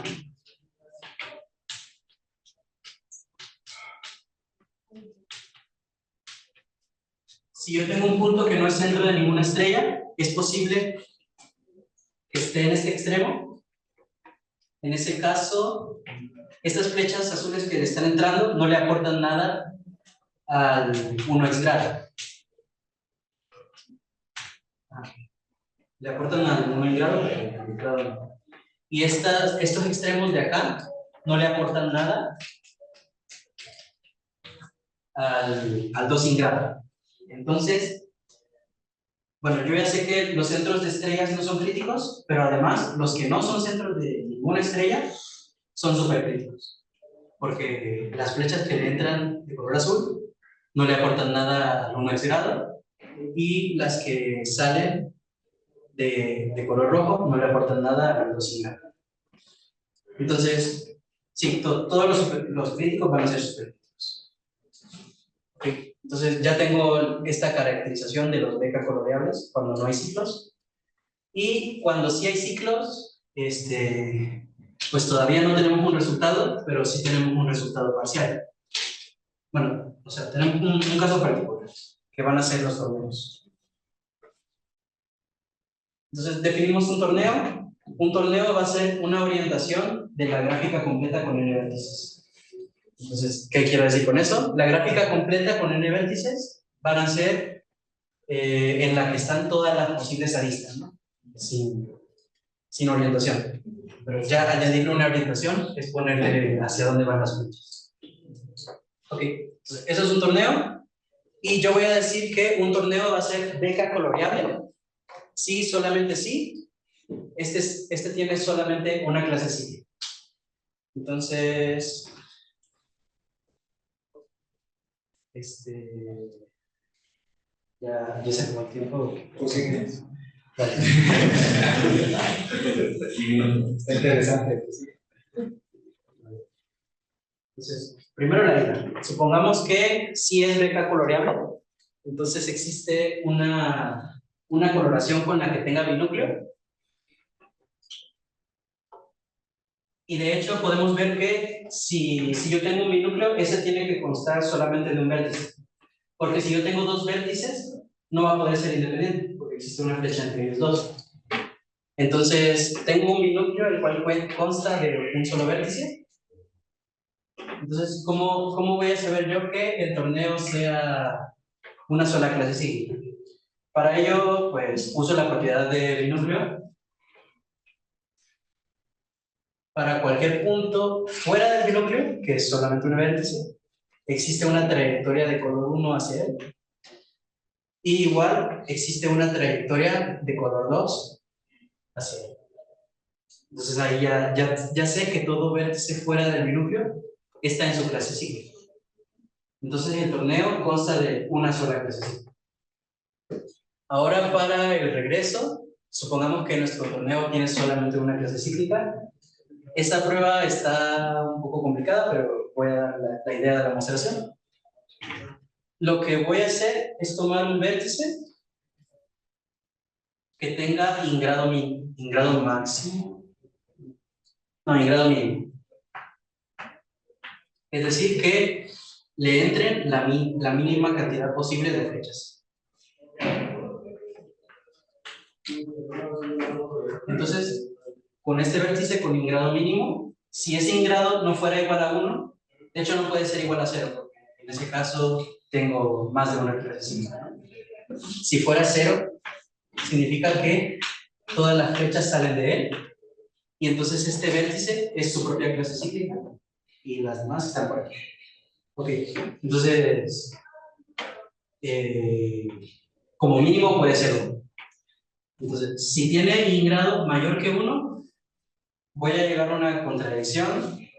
Si yo tengo un punto que no es centro de ninguna estrella, es posible que esté en este extremo. En ese caso, estas flechas azules que le están entrando no le aportan nada al 1x grado. Le aportan al 1x grado, pero al grado no. Y estos extremos de acá no le aportan nada al 2 grado. Entonces, bueno, yo ya sé que los centros de estrellas no son críticos, pero además los que no son centros de ninguna estrella son supercríticos. Porque las flechas que le entran de color azul no le aportan nada al 1x grado, y las que salen de color rojo no le aportan nada al 2 grado. Entonces, sí, todos los críticos van a ser supercríticos. Okay. Entonces ya tengo esta caracterización de los beca coloreables cuando no hay ciclos. Y cuando sí hay ciclos, pues todavía no tenemos un resultado, pero sí tenemos un resultado parcial. Bueno, o sea, tenemos un caso particular, que van a ser los torneos. Entonces definimos un torneo. Un torneo va a ser una orientación de la gráfica completa con n vértices. Entonces, ¿qué quiero decir con eso? La gráfica completa con n vértices van a ser en la que están todas las posibles aristas, ¿no? Sin orientación. Pero ya añadirle una orientación es ponerle hacia dónde van las flechas. Ok, entonces, eso es un torneo. Y yo voy a decir que un torneo va a ser beca coloreable. Sí, solamente sí. Este tiene solamente una clase sí. Entonces, ya se acabó el tiempo. ¿Tú sigues? Vale. Está interesante. Entonces, primero la isla. Supongamos que sí es beca coloreable. Entonces existe una coloración con la que tenga binúcleo. Y de hecho podemos ver que si yo tengo un binúcleo, ese tiene que constar solamente de un vértice. Porque si yo tengo dos vértices, no va a poder ser independiente, porque existe una flecha entre ellos dos. Entonces, tengo un binúcleo el cual consta de un solo vértice. Entonces, ¿cómo voy a saber yo que el torneo sea una sola clase cíclica? Para ello, pues, uso la propiedad de binúcleo. Para cualquier punto fuera del binúcleo, que es solamente un vértice, existe una trayectoria de color 1 hacia él. Y igual existe una trayectoria de color 2 hacia él. Entonces ahí ya sé que todo vértice fuera del binúcleo está en su clase cíclica. Entonces el torneo consta de una sola clase cíclica. Ahora para el regreso, supongamos que nuestro torneo tiene solamente una clase cíclica. Esta prueba está un poco complicada, pero voy a dar la idea de la demostración. Lo que voy a hacer es tomar un vértice que tenga ingrado máximo. No, ingrado mínimo. Es decir, que le entren la mínima cantidad posible de flechas. Entonces, con este vértice con ingrado mínimo, si ese ingrado no fuera igual a 1, de hecho no puede ser igual a 0, porque en ese caso tengo más de una clase cíclica, ¿no? Si fuera 0, significa que todas las flechas salen de él, y entonces este vértice es su propia clase cíclica, y las demás están por aquí. Ok, entonces, como mínimo puede ser 1. Entonces, si tiene ingrado mayor que 1, voy a llegar a una contradicción,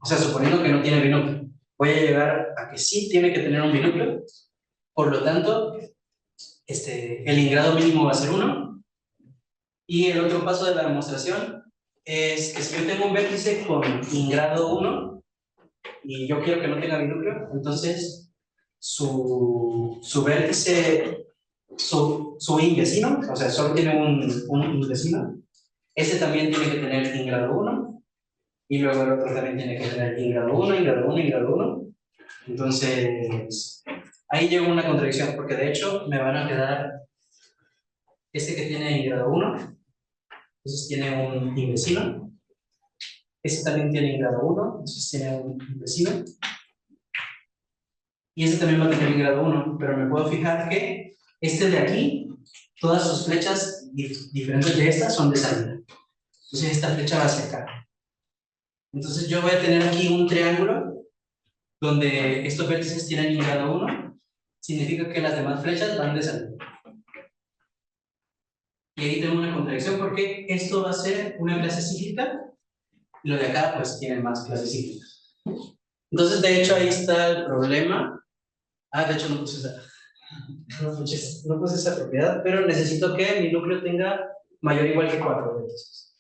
o sea, suponiendo que no tiene binúcleo, voy a llegar a que sí tiene que tener un binúcleo, por lo tanto, el ingrado mínimo va a ser 1, y el otro paso de la demostración es que si yo tengo un vértice con ingrado 1, y yo quiero que no tenga binúcleo, entonces su vértice, su invecino, o sea, solo tiene un invecino, ese también tiene que tener ingrado 1, y luego el otro también tiene que tener ingrado 1, ingrado 1, ingrado 1. Entonces, ahí llegó una contradicción, porque de hecho me van a quedar este que tiene ingrado 1, entonces tiene un invecino. Este también tiene ingrado 1, entonces tiene un invecino. Y este también va a tener ingrado 1, pero me puedo fijar que este de aquí, todas sus flechas diferentes de estas son de salida. Entonces esta flecha va hacia acá. Entonces yo voy a tener aquí un triángulo donde estos vértices tienen ingrado 1, significa que las demás flechas van de salida. Y ahí tengo una contradicción porque esto va a ser una clase cíclica y lo de acá pues tiene más clases cíclicas. Entonces de hecho ahí está el problema. De hecho no puse esa propiedad, pero necesito que mi núcleo tenga mayor o igual que 4 vértices.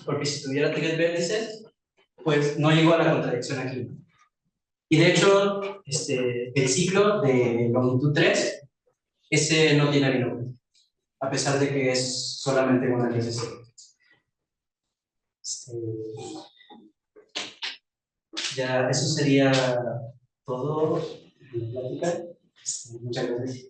Porque si tuviera 3 vértices, pues no llego a la contradicción aquí. Y de hecho, el ciclo de longitud 3, ese no tiene binúcleo, a pesar de que es solamente una clase C. Ya, eso sería todo en la plática. Muchas gracias.